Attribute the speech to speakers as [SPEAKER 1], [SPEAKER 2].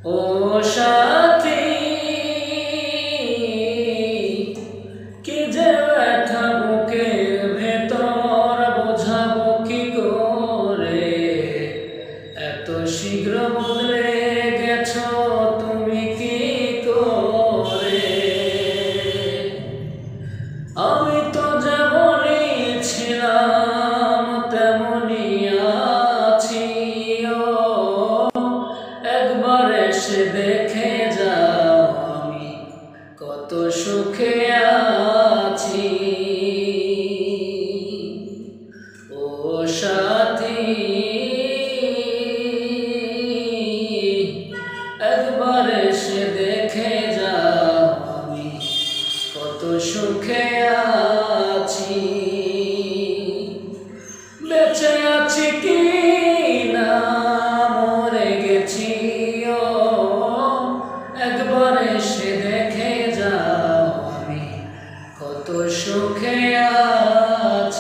[SPEAKER 1] ও সাথী, কি যে ব্যথা বুকের ভেতর বোঝাবো কি করে, এত শীঘ্র বদলে গেছো তুমি কি করে। আমি তো যেমনই ছিলাম তেমনই আছি, একবার এসে দেখে যাও আমি কত সুখে আছি। ও সাথী, একবার এসে দেখে যাও আমি কত সুখে আছি। বেঁচে আছি কি না মরে গেছি, একবার এসে দেখে যাও আমি কত সুখে আছি।